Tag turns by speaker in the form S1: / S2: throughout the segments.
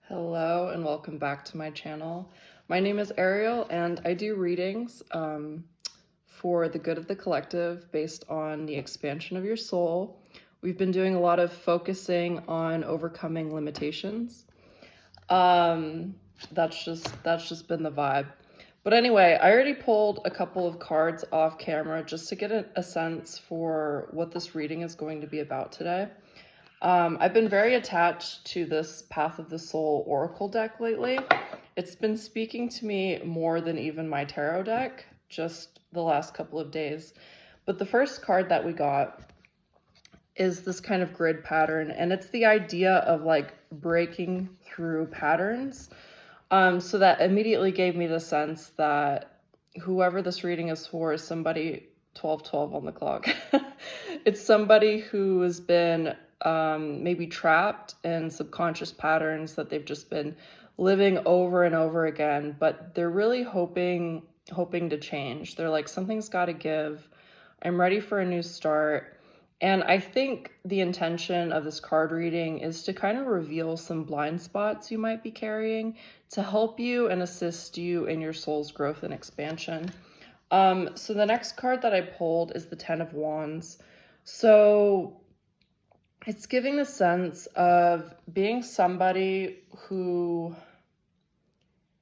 S1: Hello and welcome back to my channel. My name is Ariel and I do readings for the good of the collective based on the expansion of your soul. We've been doing a lot of focusing on overcoming limitations. That's just been the vibe. But anyway, I already pulled a couple of cards off camera just to get a sense for what this reading is going to be about today. I've been very attached to this Path of the Soul Oracle deck lately. It's been speaking to me more than even my tarot deck, just the last couple of days. But the first card that we got is this kind of grid pattern, and it's the idea of like breaking through patterns. So that immediately gave me the sense that whoever this reading is for is somebody 1212 on the clock. It's somebody who has been maybe trapped in subconscious patterns that they've just been living over and over again, but they're really hoping to change. They're like, something's got to give. I'm ready for a new start. And I think the intention of this card reading is to kind of reveal some blind spots you might be carrying to help you and assist you in your soul's growth and expansion. So the next card that I pulled is the 10 of Wands. So it's giving the sense of being somebody who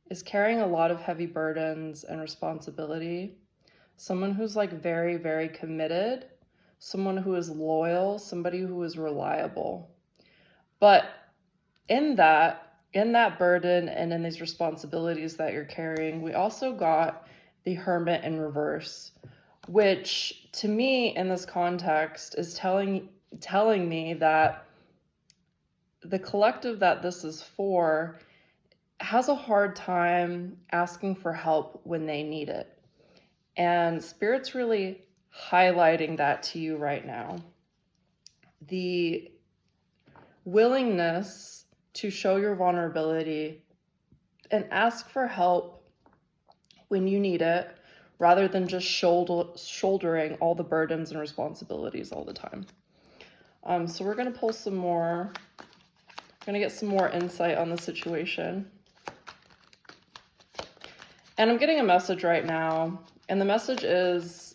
S1: is carrying a lot of heavy burdens and responsibility. Someone who's like very, very committed. Someone who is loyal. Somebody who is reliable. But in that burden and in these responsibilities that you're carrying, we also got the Hermit in reverse, which to me in this context is telling me that the collective that this is for has a hard time asking for help when they need it. And Spirit's really highlighting that to you right now. The willingness to show your vulnerability and ask for help when you need it, rather than just shouldering all the burdens and responsibilities all the time. So we're going to pull some more. I'm going to get some more insight on the situation. And I'm getting a message right now. And the message is,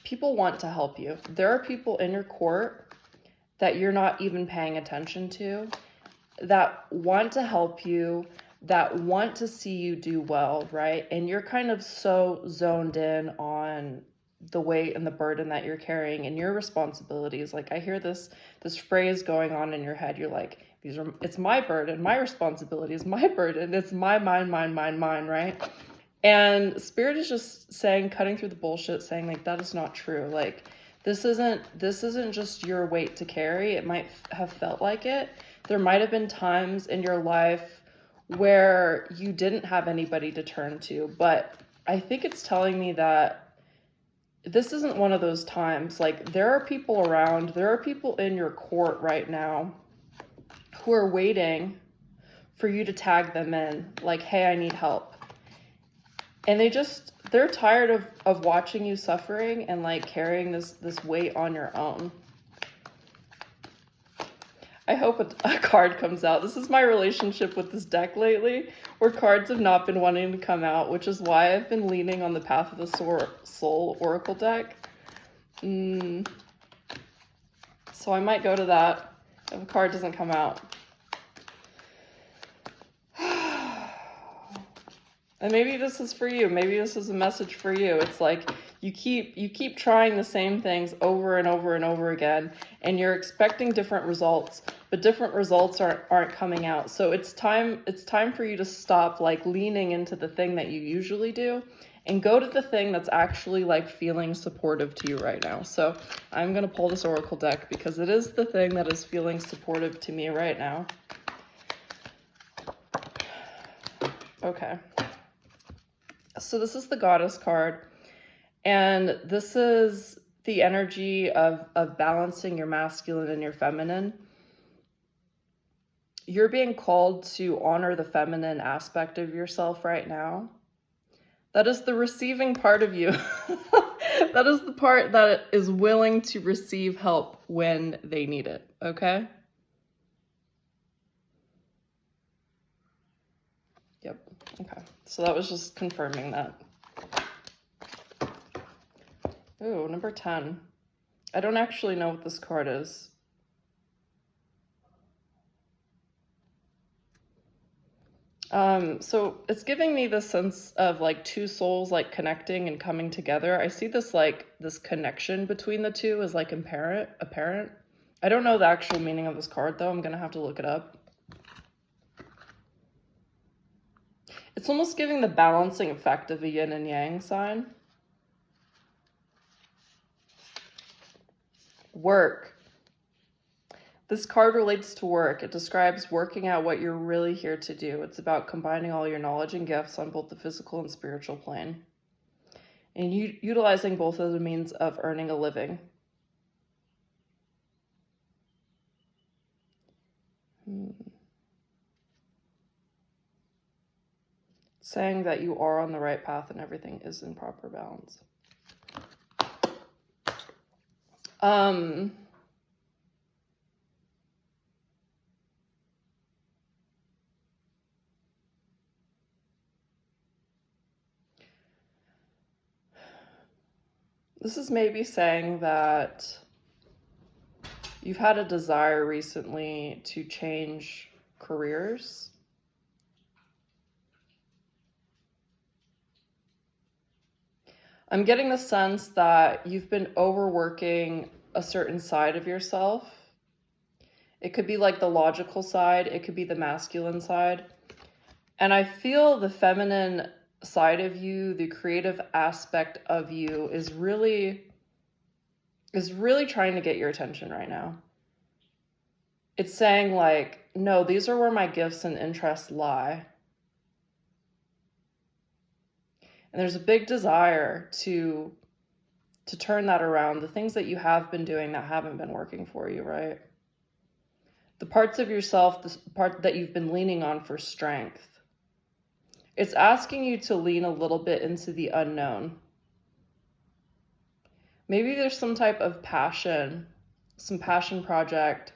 S1: people want to help you. There are people in your court that you're not even paying attention to, that want to help you, that want to see you do well, right? And you're kind of so zoned in on the weight and the burden that you're carrying and your responsibilities. Like I hear this phrase going on in your head. You're like, it's my burden, my responsibility is my burden. It's my mine, right? And Spirit is just saying, cutting through the bullshit, saying like, that is not true. Like, this isn't just your weight to carry. It might have felt like it. There might have been times in your life where you didn't have anybody to turn to, but I think it's telling me that this isn't one of those times. Like, there are people around, there are people in your court right now who are waiting for you to tag them in, like, hey, I need help. And they're tired of watching you suffering and like carrying this weight on your own. I hope a card comes out. This is my relationship with this deck lately, where cards have not been wanting to come out, which is why I've been leaning on the Path of the Soul Oracle deck. So I might go to that if a card doesn't come out. And maybe this is for you. Maybe this is a message for you. It's like you keep trying the same things over and over and over again, and you're expecting different results, but different results aren't coming out. So it's time for you to stop like leaning into the thing that you usually do and go to the thing that's actually like feeling supportive to you right now. So I'm going to pull this Oracle deck because it is the thing that is feeling supportive to me right now. Okay. So this is the Goddess card, and this is the energy of balancing your masculine and your feminine. You're being called to honor the feminine aspect of yourself right now. That is the receiving part of you. That is the part that is willing to receive help when they need it, okay? Yep. Okay. So that was just confirming that. Ooh, number 10. I don't actually know what this card is. So it's giving me this sense of like two souls like connecting and coming together. I see this like this connection between the two is like apparent. I don't know the actual meaning of this card though. I'm gonna have to look it up. It's almost giving the balancing effect of a yin and yang sign. Work. This card relates to work. It describes working out what you're really here to do. It's about combining all your knowledge and gifts on both the physical and spiritual plane, and utilizing both as a means of earning a living. Saying that you are on the right path and everything is in proper balance. This is maybe saying that you've had a desire recently to change careers. I'm getting the sense that you've been overworking a certain side of yourself. It could be like the logical side, it could be the masculine side. And I feel the feminine side of you, the creative aspect of you is really trying to get your attention right now. It's saying like, no, these are where my gifts and interests lie. And there's a big desire to turn that around. The things that you have been doing that haven't been working for you, right? The parts of yourself, the part that you've been leaning on for strength. It's asking you to lean a little bit into the unknown. Maybe there's some type of passion, some passion project,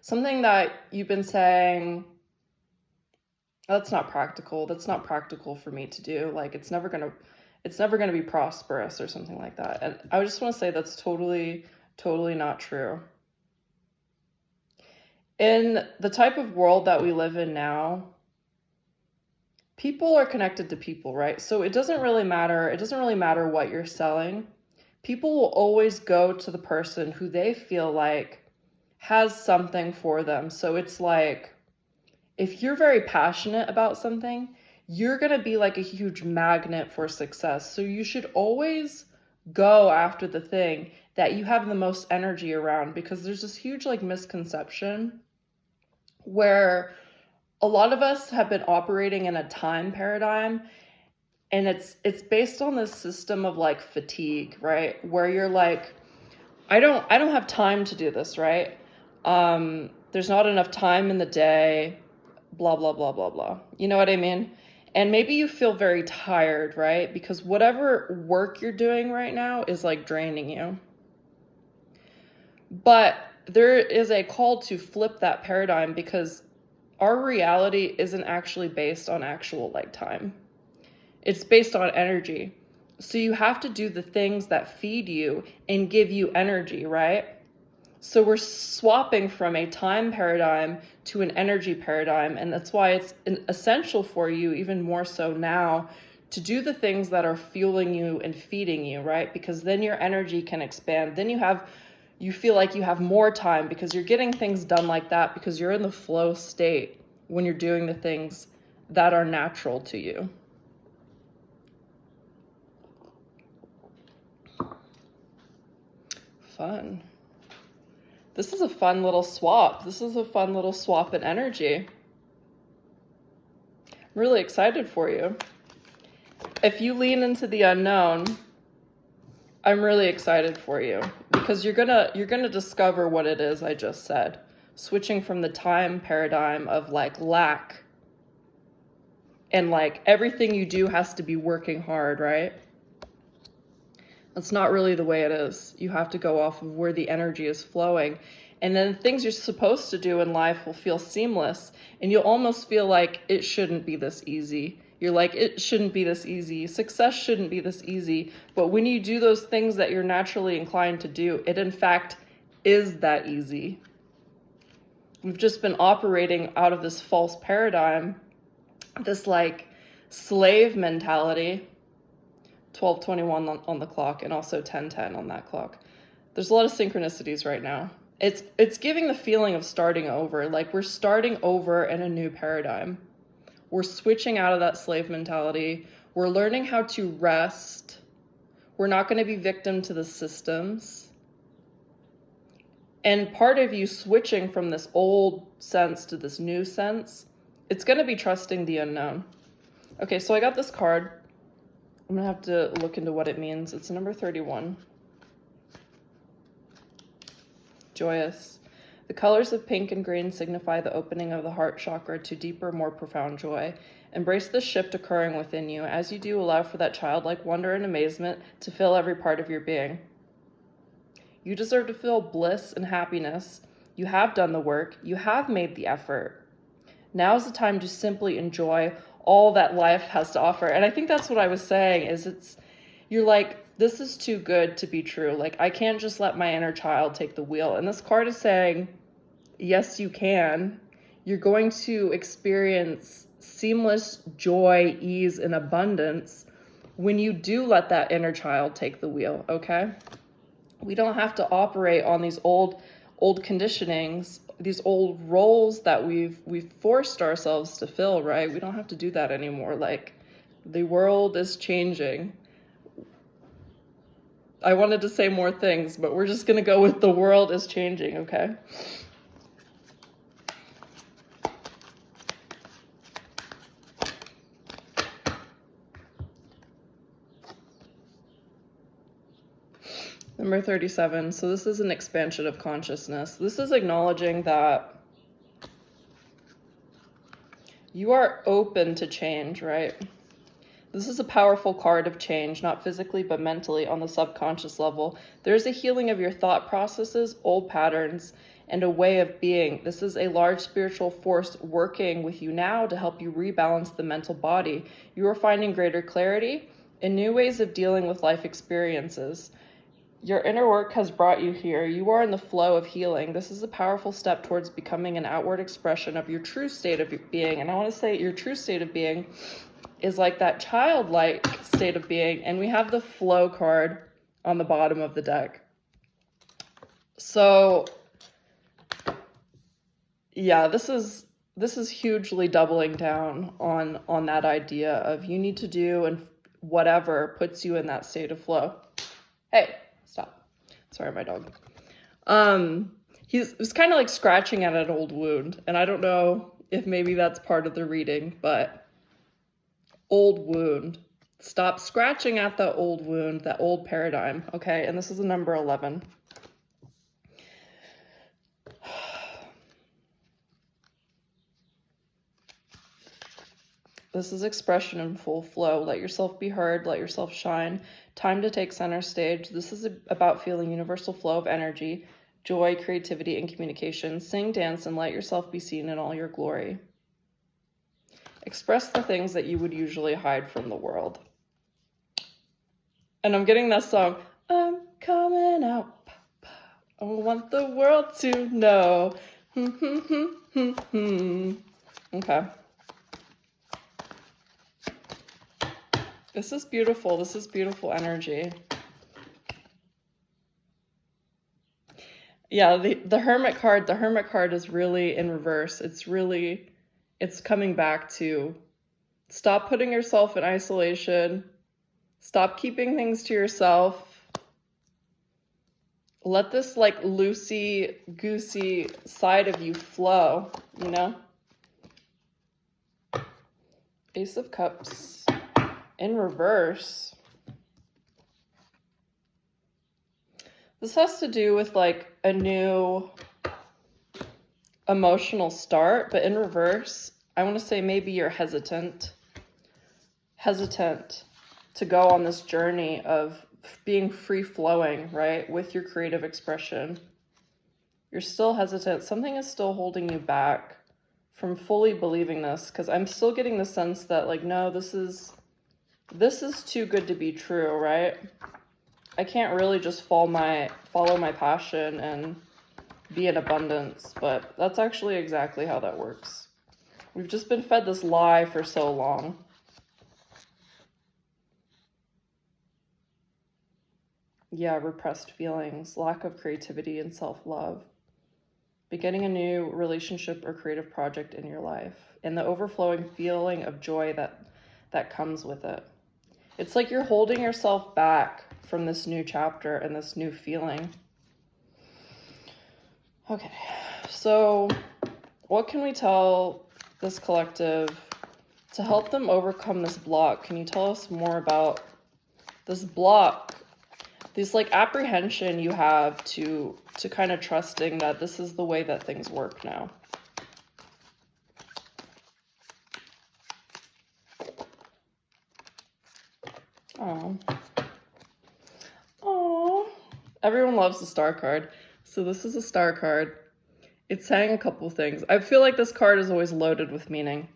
S1: something that you've been saying, that's not practical. That's not practical for me to do. Like it's never going to be prosperous or something like that. And I just want to say that's totally not true. In the type of world that we live in now, people are connected to people, right? So it doesn't really matter what you're selling. People will always go to the person who they feel like has something for them. So it's like, if you're very passionate about something, you're going to be like a huge magnet for success. So you should always go after the thing that you have the most energy around, because there's this huge like misconception where a lot of us have been operating in a time paradigm, and it's based on this system of like fatigue, right? Where you're like, I don't have time to do this, right? There's not enough time in the day, blah, blah, blah, blah, blah. You know what I mean? And maybe you feel very tired, right? Because whatever work you're doing right now is like draining you. But there is a call to flip that paradigm, because our reality isn't actually based on actual like time. It's based on energy. So you have to do the things that feed you and give you energy, right? So we're swapping from a time paradigm to an energy paradigm. And that's why it's essential for you, even more so now, to do the things that are fueling you and feeding you, right? Because then your energy can expand. Then you feel like you have more time, because you're getting things done like that, because you're in the flow state when you're doing the things that are natural to you. Fun. This is a fun little swap. This is a fun little swap in energy. I'm really excited for you. If you lean into the unknown, I'm really excited for you, because you're gonna discover what it is I just said. Switching from the time paradigm of like lack and like everything you do has to be working hard, right? That's not really the way it is. You have to go off of where the energy is flowing. And then things you're supposed to do in life will feel seamless, and you'll almost feel like it shouldn't be this easy. You're like, it shouldn't be this easy. Success shouldn't be this easy. But when you do those things that you're naturally inclined to do, it in fact is that easy. We've just been operating out of this false paradigm, this like slave mentality. 12:21 on the clock, and also 10:10 on that clock. There's a lot of synchronicities right now. It's giving the feeling of starting over, like we're starting over in a new paradigm. We're switching out of that slave mentality. We're learning how to rest. We're not going to be victim to the systems. And part of you switching from this old sense to this new sense, it's going to be trusting the unknown. Okay, so I got this card. I'm going to have to look into what it means. It's number 31. Joyous. The colors of pink and green signify the opening of the heart chakra to deeper, more profound joy. Embrace the shift occurring within you. As you do, allow for that childlike wonder and amazement to fill every part of your being. You deserve to feel bliss and happiness. You have done the work. You have made the effort. Now is the time to simply enjoy all that life has to offer. And I think that's what I was saying, is you're like, this is too good to be true. Like, I can't just let my inner child take the wheel. And this card is saying, yes, you can. You're going to experience seamless joy, ease, and abundance when you do let that inner child take the wheel, okay? We don't have to operate on these old conditionings, these old roles that we've forced ourselves to fill, right? We don't have to do that anymore. Like, the world is changing. I wanted to say more things, but we're just going to go with the world is changing, okay? Number 37. So this is an expansion of consciousness. This is acknowledging that you are open to change, right? This is a powerful card of change, not physically, but mentally on the subconscious level. There's a healing of your thought processes, old patterns, and a way of being. This is a large spiritual force working with you now to help you rebalance the mental body. You are finding greater clarity and new ways of dealing with life experiences. Your inner work has brought you here. You are in the flow of healing. This is a powerful step towards becoming an outward expression of your true state of being. And I want to say your true state of being is like that childlike state of being. And we have the flow card on the bottom of the deck. So yeah, this is hugely doubling down on that idea of you need to do and whatever puts you in that state of flow. Hey, stop. Sorry, my dog. He was kind of like scratching at an old wound, and I don't know if maybe that's part of the reading, but old wound. Stop scratching at the old wound, that old paradigm, okay? And this is a number 11. This is expression in full flow. Let yourself be heard. Let yourself shine. Time to take center stage. This is about feeling universal flow of energy, joy, creativity, and communication. Sing, dance, and let yourself be seen in all your glory. Express the things that you would usually hide from the world. And I'm getting that song, I'm coming out. I want the world to know. Okay. This is beautiful. This is beautiful energy. Yeah, the Hermit card is really in reverse. It's coming back to stop putting yourself in isolation. Stop keeping things to yourself. Let this like loosey-goosey side of you flow, you know? Ace of Cups. In reverse. This has to do with like a new emotional start, but in reverse, I want to say maybe you're hesitant to go on this journey of being free flowing, right? With your creative expression. You're still hesitant. Something is still holding you back from fully believing this, because I'm still getting the sense that, like, no, this is too good to be true, right? I can't really just follow my passion and be in abundance, but that's actually exactly how that works. We've just been fed this lie for so long. Yeah, repressed feelings, lack of creativity and self-love, beginning a new relationship or creative project in your life, and the overflowing feeling of joy that comes with it. It's like you're holding yourself back from this new chapter and this new feeling. Okay, so what can we tell this collective to help them overcome this block? Can you tell us more about this block, this like apprehension you have to kind of trusting that this is the way that things work now? Oh, everyone loves the star card. So this is a star card. It's saying a couple things. I feel like this card is always loaded with meaning.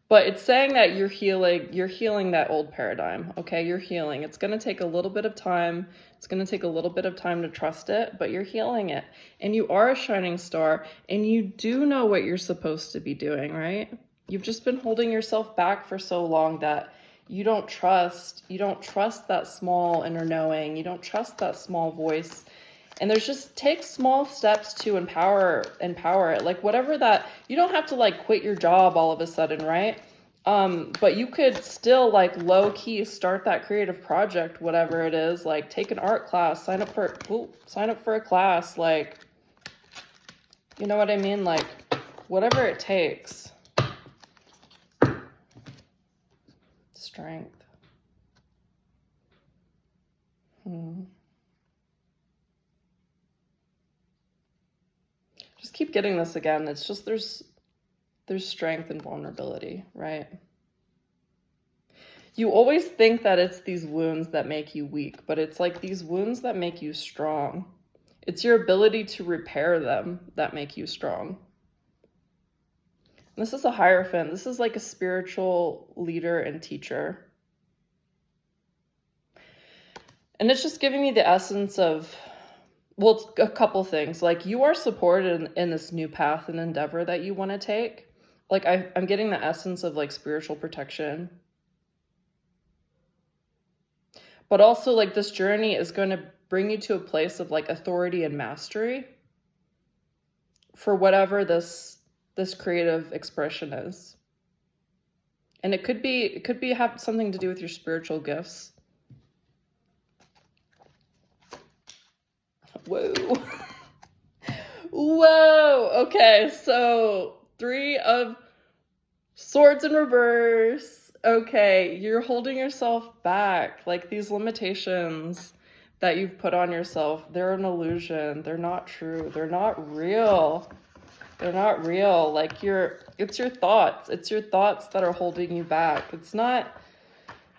S1: But it's saying that you're healing that old paradigm, okay? You're healing. It's going to take a little bit of time. It's going to take a little bit of time to trust it, but you're healing it. And you are a shining star, and you do know what you're supposed to be doing, right? You've just been holding yourself back for so long that you don't trust that small inner knowing. You don't trust that small voice. And there's just take small steps to empower it. Like whatever that, you don't have to like quit your job all of a sudden, right? But you could still like low key start that creative project, whatever it is, like take an art class, sign up for a class, like, you know what I mean? Like whatever it takes. Strength. Just keep getting this again. It's just there's strength and vulnerability, right? You always think that it's these wounds that make you weak, but it's like these wounds that make you strong. It's your ability to repair them that make you strong. And this is a Hierophant. This is like a spiritual leader and teacher. And it's just giving me the essence of, well, it's a couple things. Like you are supported in this new path and endeavor that you want to take. Like I'm getting the essence of like spiritual protection. But also like this journey is going to bring you to a place of like authority and mastery for whatever this creative expression is. And it could have something to do with your spiritual gifts. Whoa. Whoa. Okay, so 3 of Swords in reverse. Okay, you're holding yourself back. Like these limitations that you've put on yourself, they're an illusion. They're not true. They're not real. They're not real. Like it's your thoughts. It's your thoughts that are holding you back. It's not,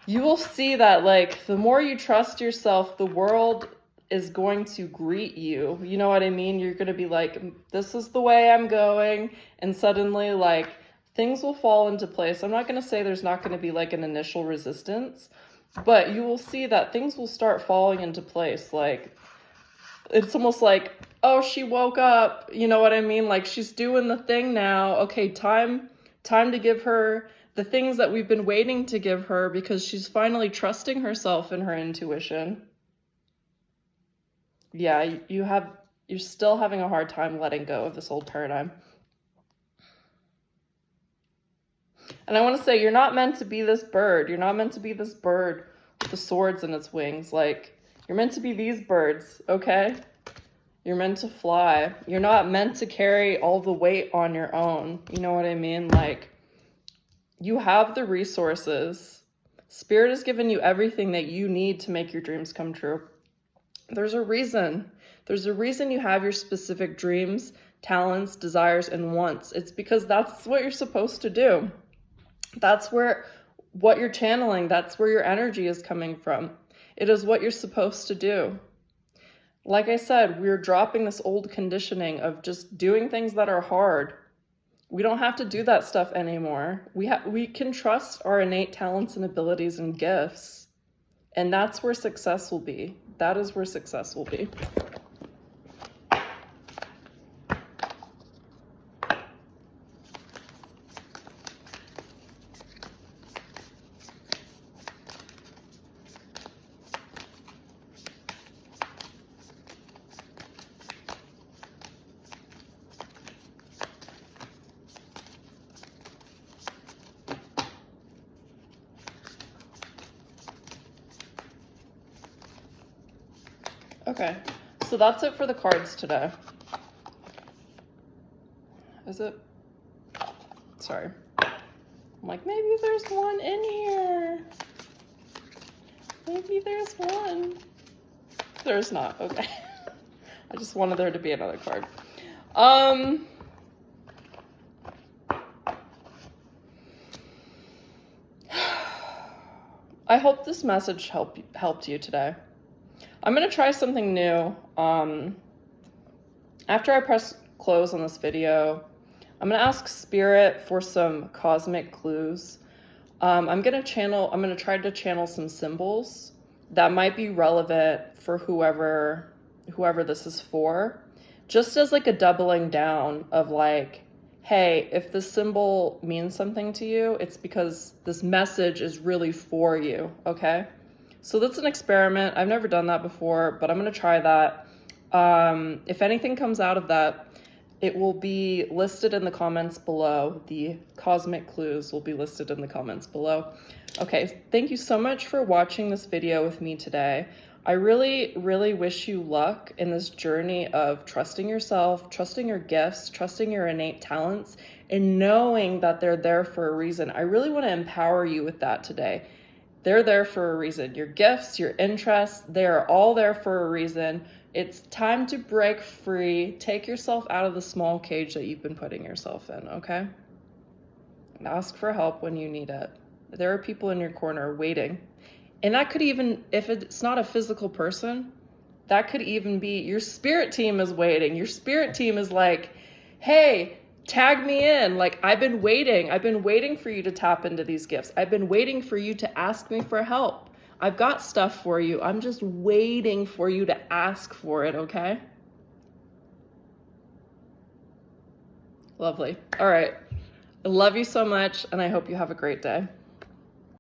S1: you will see that like the more you trust yourself, the world is going to greet you. You know what I mean? You're going to be like, this is the way I'm going. And suddenly like things will fall into place. I'm not going to say there's not going to be like an initial resistance, but you will see that things will start falling into place. Like it's almost like, oh, she woke up. You know what I mean? Like she's doing the thing now. Okay, time to give her the things that we've been waiting to give her, because she's finally trusting herself and her intuition. Yeah, you're still having a hard time letting go of this old paradigm. And I want to say, you're not meant to be this bird. You're not meant to be this bird with the swords in its wings. Like, you're meant to be these birds, okay? You're meant to fly. You're not meant to carry all the weight on your own. You know what I mean? Like, you have the resources. Spirit has given you everything that you need to make your dreams come true. There's a reason. There's a reason you have your specific dreams, talents, desires, and wants. It's because that's what you're supposed to do. That's what you're channeling. That's where your energy is coming from. It is what you're supposed to do. Like I said, we're dropping this old conditioning of just doing things that are hard. We don't have to do that stuff anymore. We can trust our innate talents and abilities and gifts. And that's where success will be. That is where success will be. Okay, so that's it for the cards today. Is it? Sorry. I'm like, maybe there's one in here. Maybe there's one. There's not, okay. I just wanted there to be another card. I hope this message helped you today. I'm going to try something new. After I press close on this video, I'm going to ask Spirit for some cosmic clues. I'm going to try to channel some symbols that might be relevant for whoever this is for, just as like a doubling down of like, hey, if this symbol means something to you, it's because this message is really for you, okay? So that's an experiment. I've never done that before, but I'm going to try that. If anything comes out of that, it will be listed in the comments below. The cosmic clues will be listed in the comments below. Okay, thank you so much for watching this video with me today. I really, really wish you luck in this journey of trusting yourself, trusting your gifts, trusting your innate talents, and knowing that they're there for a reason. I really want to empower you with that today. They're there for a reason. Your gifts, your interests, they're all there for a reason. It's time to break free. Take yourself out of the small cage that you've been putting yourself in, okay? And ask for help when you need it. There are people in your corner waiting. And that could even, if it's not a physical person, that could even be your spirit team is waiting. Your spirit team is like, hey, tag me in. Like, I've been waiting for you to tap into these gifts. I've been waiting for you to ask me for help. I've got stuff for you. I'm just waiting for you to ask for it, okay? Lovely. All right. I love you so much, and I hope you have a great day.